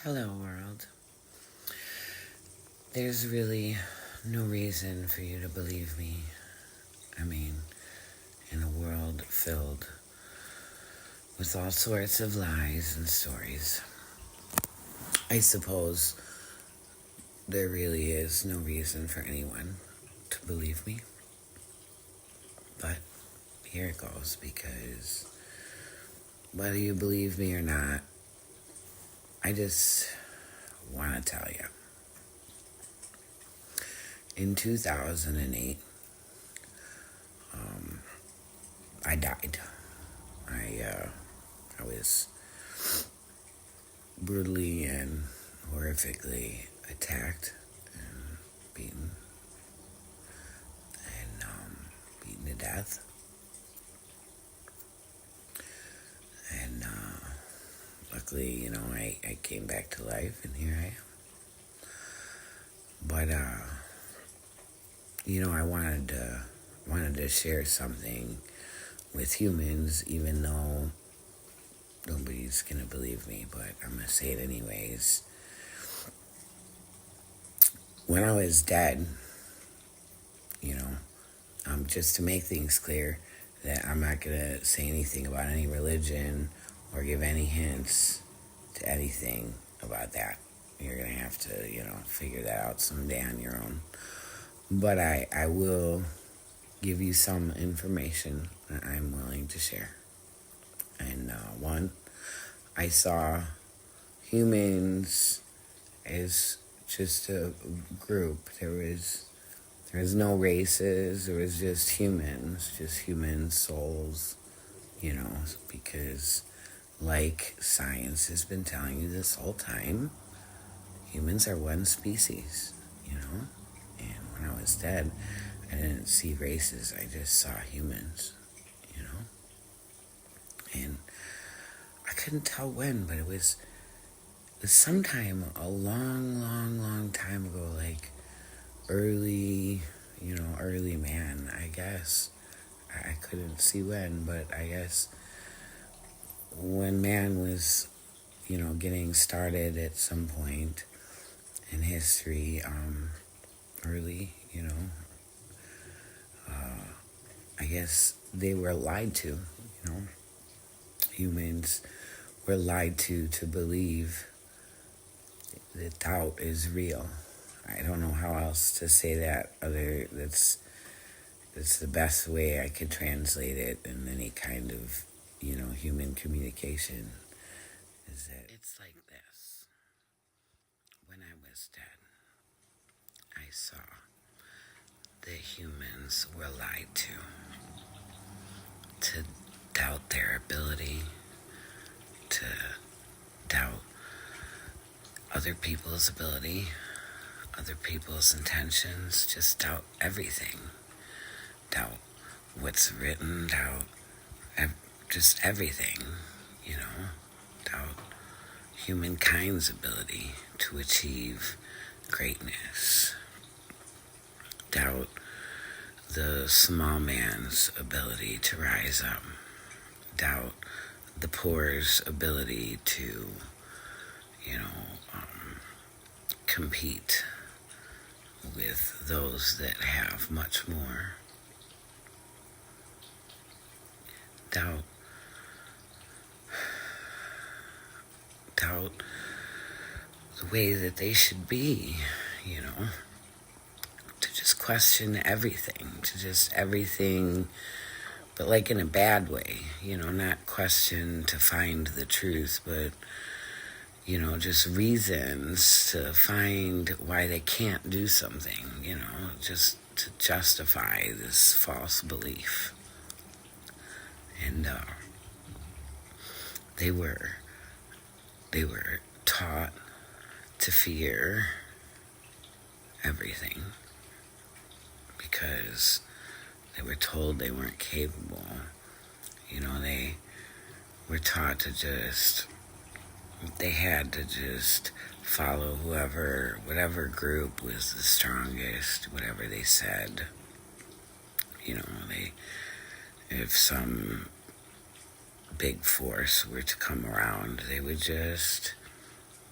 Hello, world. There's really no reason for you to believe me. I mean, in a world filled with all sorts of lies and stories, I suppose there really is no reason for anyone to believe me. But here it goes, because whether you believe me or not, I just want to tell you. In 2008, I died. I was brutally and horrifically attacked and beaten beaten to death. And luckily, I came back to life, and here I am. But I wanted to share something with humans, even though nobody's gonna believe me, but I'm gonna say it anyways. When I was dead, just to make things clear, that I'm not gonna say anything about any religion or give any hints to anything about that. You're gonna have to, figure that out someday on your own. But I will give you some information that I'm willing to share. And one, I saw humans as just a group. There was no races. There was just human souls, because like science has been telling you this whole time, humans are one species, And when I was dead, I didn't see races. I just saw humans, And I couldn't tell when, but it was sometime a long time ago, like early man, I guess. I couldn't see when, but I guess when man was, getting started at some point in history, early, I guess they were lied to, Humans were lied to believe that doubt is real. I don't know how else to say that that's the best way I could translate it in any kind of, human communication, is that it's like this. When I was dead, I saw that humans were lied to doubt their ability, to doubt other people's ability, other people's intentions, just doubt everything. Doubt what's written, doubt just everything, doubt humankind's ability to achieve greatness, doubt the small man's ability to rise up, doubt the poor's ability to, compete with those that have much more. Doubt the way that they should be, to just question everything, but like in a bad way, not question to find the truth, but, just reasons to find why they can't do something, just to justify this false belief. And they were taught to fear everything because they were told they weren't capable. They were taught they had to just follow whatever group was the strongest, whatever they said. If some big force were to come around, they would just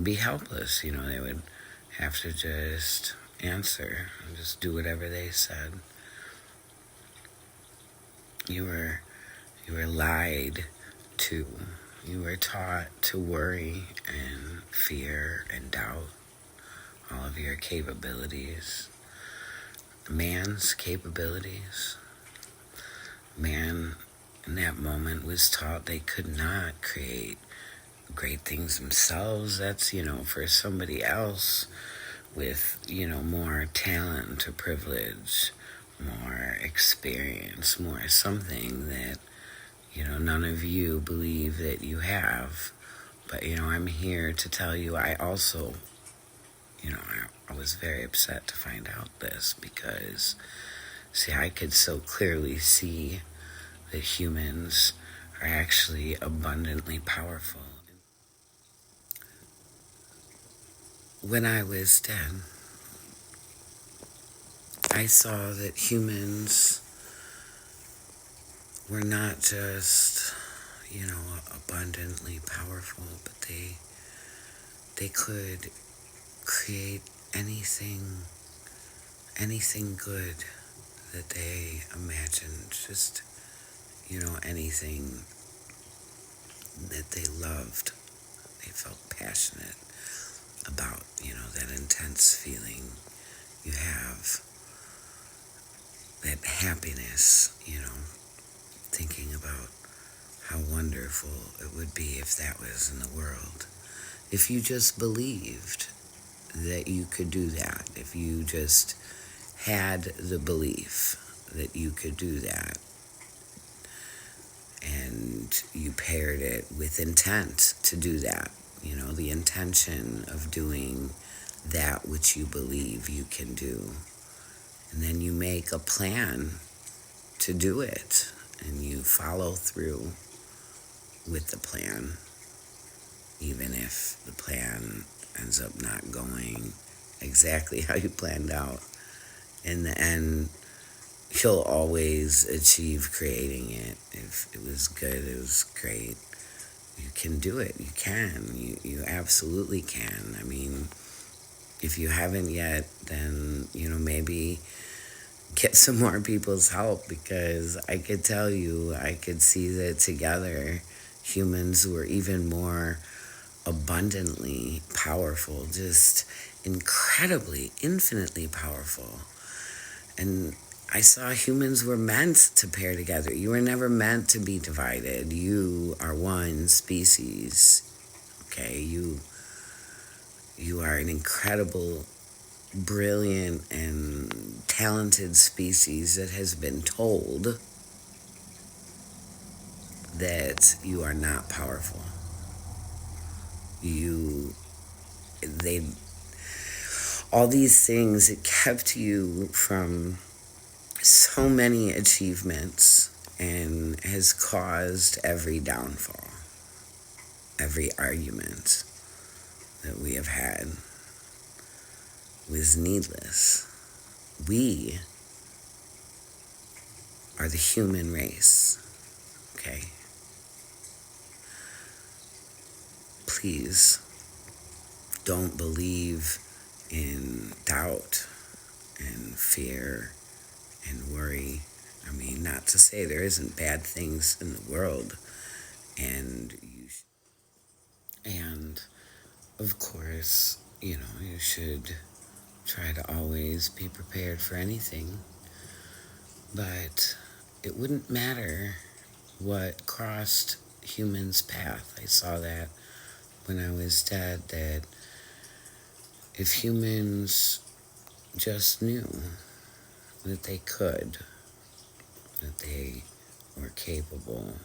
be helpless. They would have to just answer and just do whatever they said. You were lied to. You were taught to worry and fear and doubt all of your capabilities. Man's capabilities. Man in that moment was taught they could not create great things themselves. That's, for somebody else with, more talent or privilege, more experience, more something that, none of you believe that you have. But, I'm here to tell you I also, I was very upset to find out this because, see, I could so clearly see that humans are actually abundantly powerful. When I was 10, I saw that humans were not just, abundantly powerful, but they could create anything good that they imagined, just, anything that they loved. They felt passionate about, that intense feeling you have, that happiness, thinking about how wonderful it would be if that was in the world. If you just believed that you could do that, if you just had the belief that you could do that, and you paired it with intent to do that, the intention of doing that which you believe you can do. And then you make a plan to do it, and you follow through with the plan, even if the plan ends up not going exactly how you planned out. In the end, you'll always achieve creating it. If it was good, it was great. You can do it. You can. You absolutely can. I mean, if you haven't yet, then, maybe get some more people's help, because I could tell you, I could see that together humans were even more abundantly powerful, just incredibly, infinitely powerful. And I saw humans were meant to pair together. You were never meant to be divided. You are one species, okay? You are an incredible, brilliant, and talented species that has been told that you are not powerful. All these things, it kept you from so many achievements and has caused every downfall, every argument that we have had was needless. We are the human race, okay? Please don't believe in doubt and fear and worry. I mean, not to say there isn't bad things in the world, and of course, you should try to always be prepared for anything, but it wouldn't matter what crossed humans' path. I saw that when I was dead, that if humans just knew that they could, that they were capable,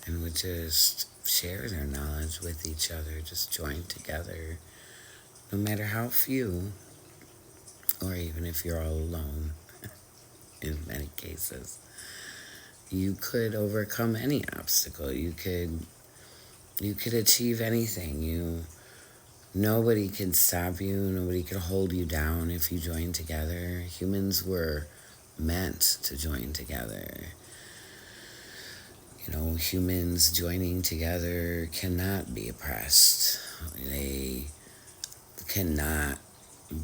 and would just share their knowledge with each other, just join together, no matter how few, or even if you're all alone, in many cases, you could overcome any obstacle. You could achieve anything. Nobody can stop you. Nobody can hold you down if you join together. Humans were meant to join together. Humans joining together cannot be oppressed. cannot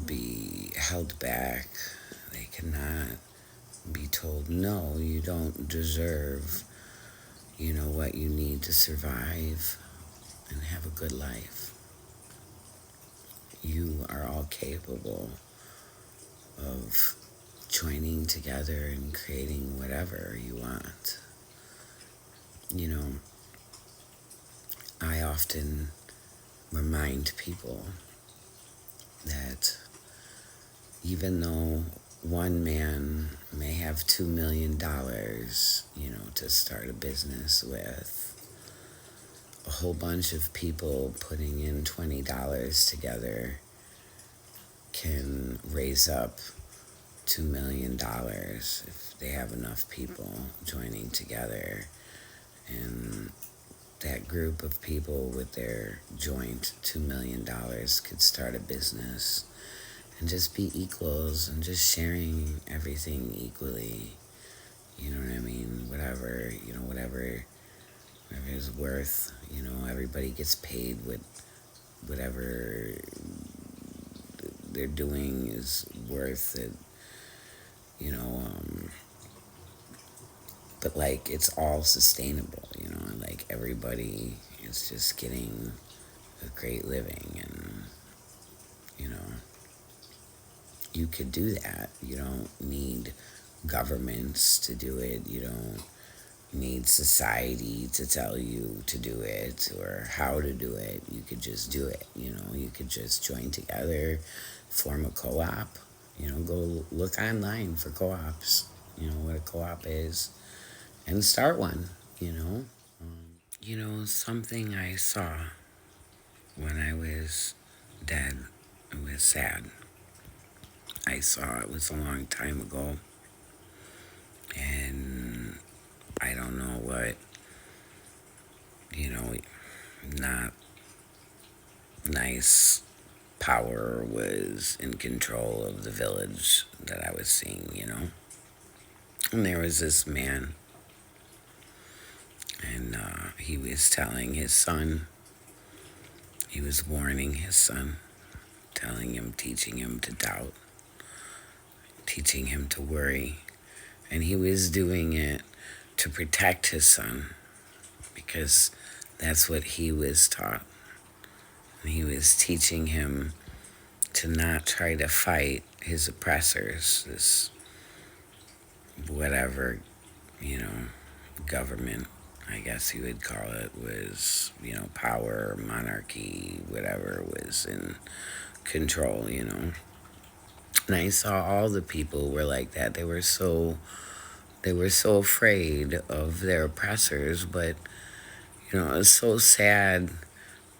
be held back. They cannot be told, no, you don't deserve, what you need to survive and have a good life. You are all capable of joining together and creating whatever you want. I often remind people that even though one man may have $2 million, to start a business with, a whole bunch of people putting in $20 together can raise up $2 million if they have enough people joining together. And that group of people with their joint $2 million could start a business and just be equals and just sharing everything equally. You know what I mean? Whatever is worth, everybody gets paid with whatever they're doing is worth it, but like it's all sustainable, like everybody is just getting a great living, and you could do that. You don't need governments to do it. You don't need society to tell you to do it or how to do it. You could just do it. You could just join together, form a co-op. Go look online for co-ops. What a co-op is, and start one. Something I saw when I was dead, it was sad. I saw it was a long time ago, and I don't know what, not nice power was in control of the village that I was seeing. And there was this man, and he was telling his son, he was warning his son, telling him, teaching him to doubt, teaching him to worry. And he was doing it to protect his son because that's what he was taught. And he was teaching him to not try to fight his oppressors, this whatever, government, I guess you would call it, was, power, monarchy, whatever was in control. And I saw all the people were like that. They were so afraid of their oppressors, but it was so sad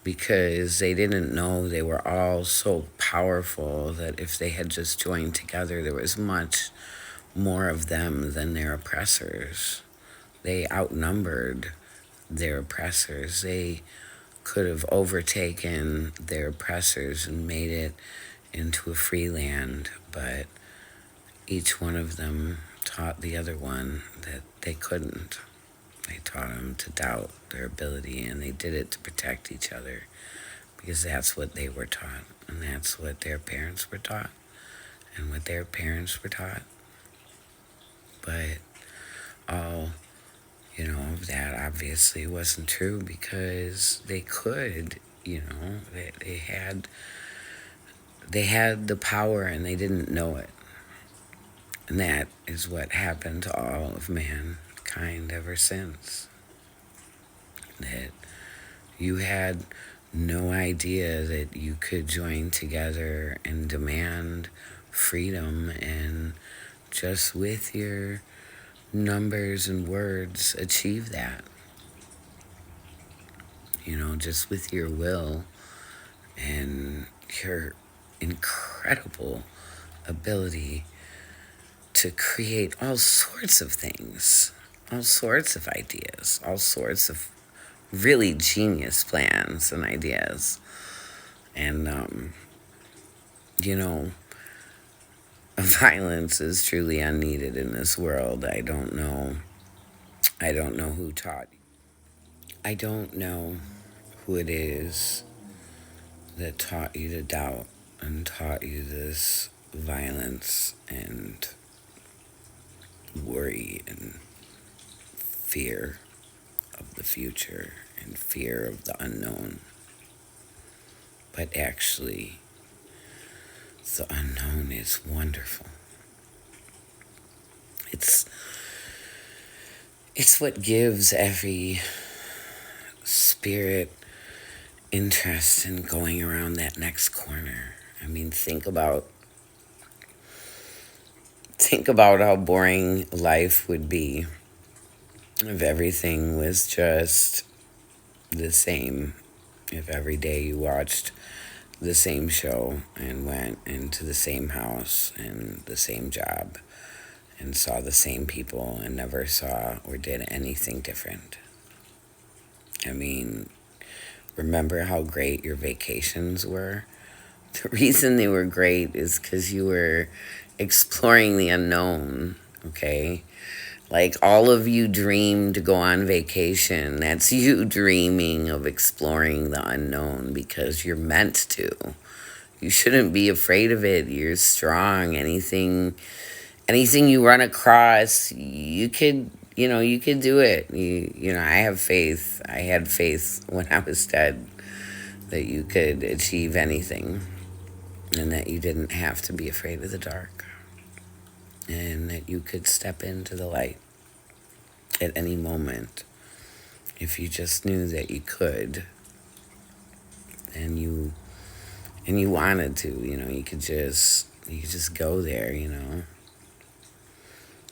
because they didn't know they were all so powerful that if they had just joined together, there was much more of them than their oppressors. They outnumbered their oppressors. They could have overtaken their oppressors and made it into a free land, but each one of them taught the other one that they couldn't. They taught them to doubt their ability, and they did it to protect each other because that's what they were taught, and that's what their parents were taught, and what their parents were taught. But all, that obviously wasn't true because they could, they had the power and they didn't know it. And that is what happened to all of mankind ever since. That you had no idea that you could join together and demand freedom and just with your numbers and words achieve that. Just with your will and your incredible ability to create all sorts of things, all sorts of ideas, all sorts of really genius plans and ideas. And, violence is truly unneeded in this world. I don't know who taught you. I don't know who it is that taught you to doubt. and taught you this violence and worry and fear of the future and fear of the unknown. But actually, the unknown is wonderful. It's it's what gives every spirit interest in going around that next corner. I mean, think about how boring life would be if everything was just the same. If every day you watched the same show and went into the same house and the same job and saw the same people and never saw or did anything different. I mean, remember how great your vacations were? The reason they were great is because you were exploring the unknown, okay? Like all of you dream to go on vacation. That's you dreaming of exploring the unknown because you're meant to. You shouldn't be afraid of it. You're strong. Anything you run across, you could do it. I have faith. I had faith when I was dead that you could achieve anything and that you didn't have to be afraid of the dark and that you could step into the light at any moment if you just knew that you could and you wanted to, you could just go there,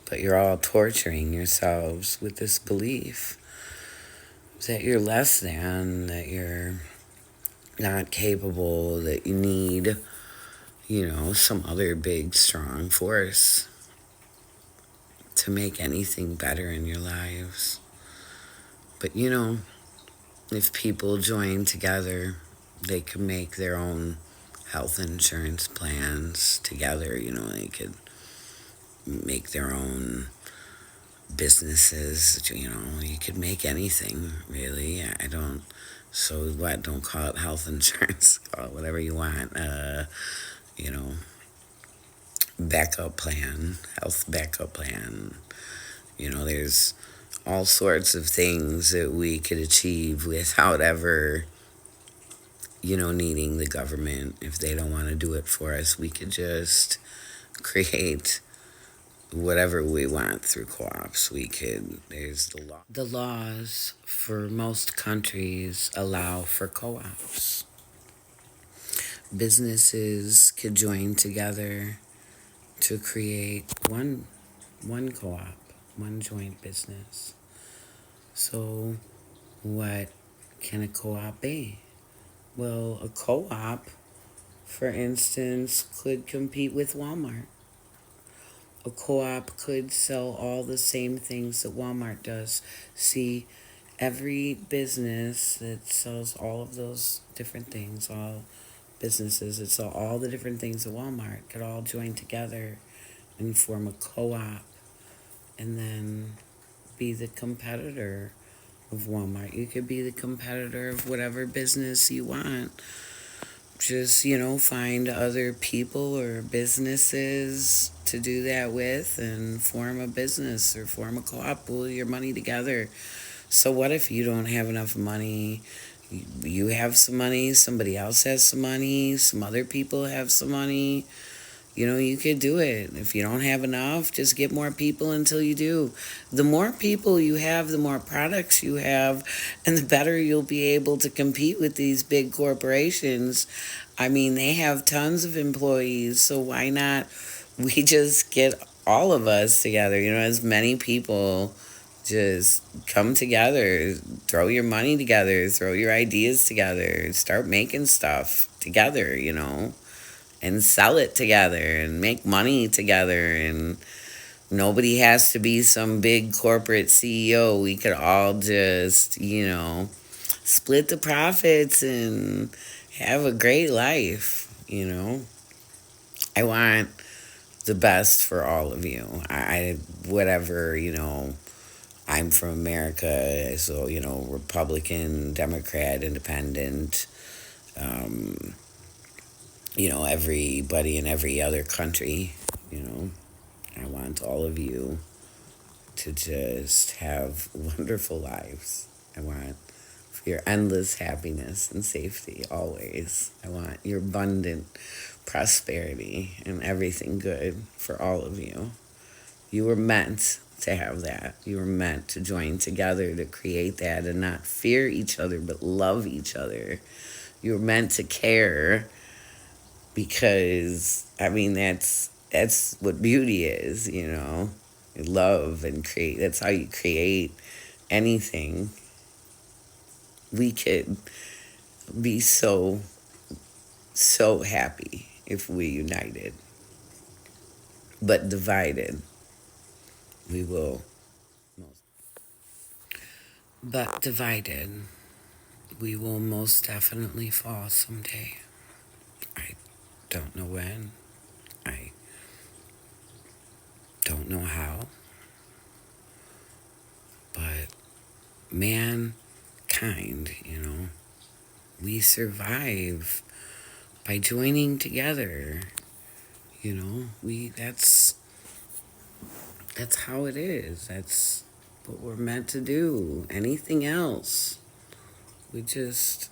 but you're all torturing yourselves with this belief that you're less than, that you're not capable, that you need, some other big strong force to make anything better in your lives. But if people join together, they can make their own health insurance plans together. They could make their own businesses. You could make anything, really. So what? Don't call it health insurance. Call it whatever you want. Backup plan, health backup plan. There's all sorts of things that we could achieve without ever, needing the government. If they don't want to do it for us, we could just create whatever we want through co-ops. There's the law. The laws for most countries allow for co-ops. Businesses could join together to create one co-op, one joint business. So what can a co-op be? Well, a co-op, for instance, could compete with Walmart. A co-op could sell all the same things that Walmart does. See, every business that sells all of those different things, all businesses that sell all the different things at Walmart could all join together and form a co-op and then be the competitor of Walmart. You could be the competitor of whatever business you want. Just, find other people or businesses to do that with and form a business or form a co-op, pool your money together. So what if you don't have enough money? You have some money, somebody else has some money, some other people have some money. You could do it. If you don't have enough, just get more people until you do. The more people you have, the more products you have, and the better you'll be able to compete with these big corporations. I mean, they have tons of employees, so why not we just get all of us together, as many people just come together, throw your money together, throw your ideas together, start making stuff together, and sell it together and make money together. And nobody has to be some big corporate CEO. We could all just, split the profits and have a great life. I want the best for all of you. Whatever, I'm from America, so, Republican, Democrat, Independent, everybody in every other country. I want all of you to just have wonderful lives. I want for your endless happiness and safety always. I want your abundant prosperity and everything good for all of you. You were meant to have that. You were meant to join together to create that and not fear each other but love each other. You were meant to care because that's what beauty is. Love and create. That's how you create anything. We could be so happy if we united, but divided we will. But divided, we will most definitely fall someday. I don't know when. I don't know how. But mankind, we survive by joining together. That's how it is. That's what we're meant to do. Anything else would just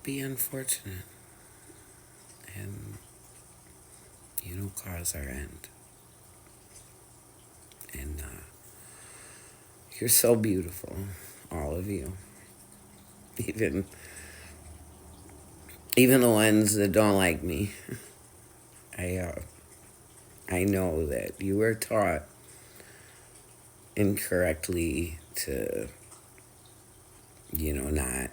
be unfortunate and cause our end. And you're so beautiful, all of you. Even the ones that don't like me. I know that you were taught incorrectly to not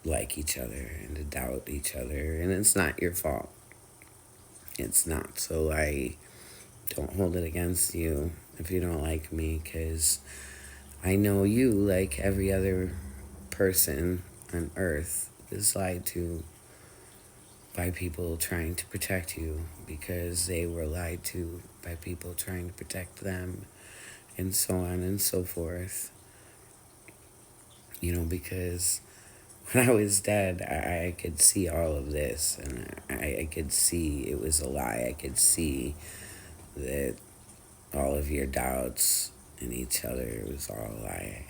like each other and to doubt each other, and it's not your fault. It's not. So I don't hold it against you if you don't like me, because I know you, like every other person on earth, is lied to by people trying to protect you because they were lied to by people trying to protect them, and so on and so forth. Because when I was dead, I could see all of this, and I could see it was a lie. I could see that all of your doubts in each other was all a lie.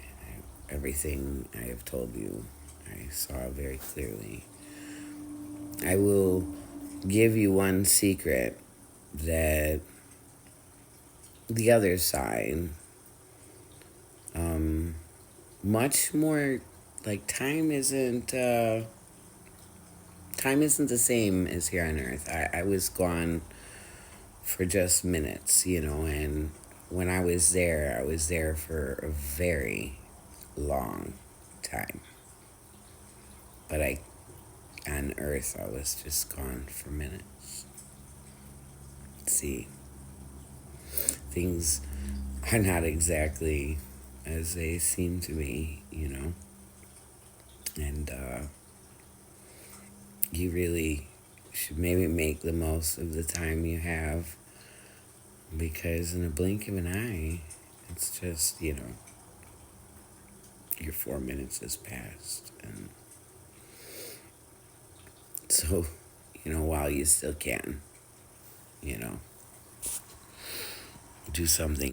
Everything I have told you, I saw very clearly. I will give you one secret that the other side, much more like time isn't the same as here on Earth. I was gone for just minutes, and when I was there for a very long time. But on Earth, I was just gone for minutes. See, things are not exactly as they seem to be. And you really should maybe make the most of the time you have, because in a blink of an eye, it's just, your 4 minutes has passed. And so, while you still can, do something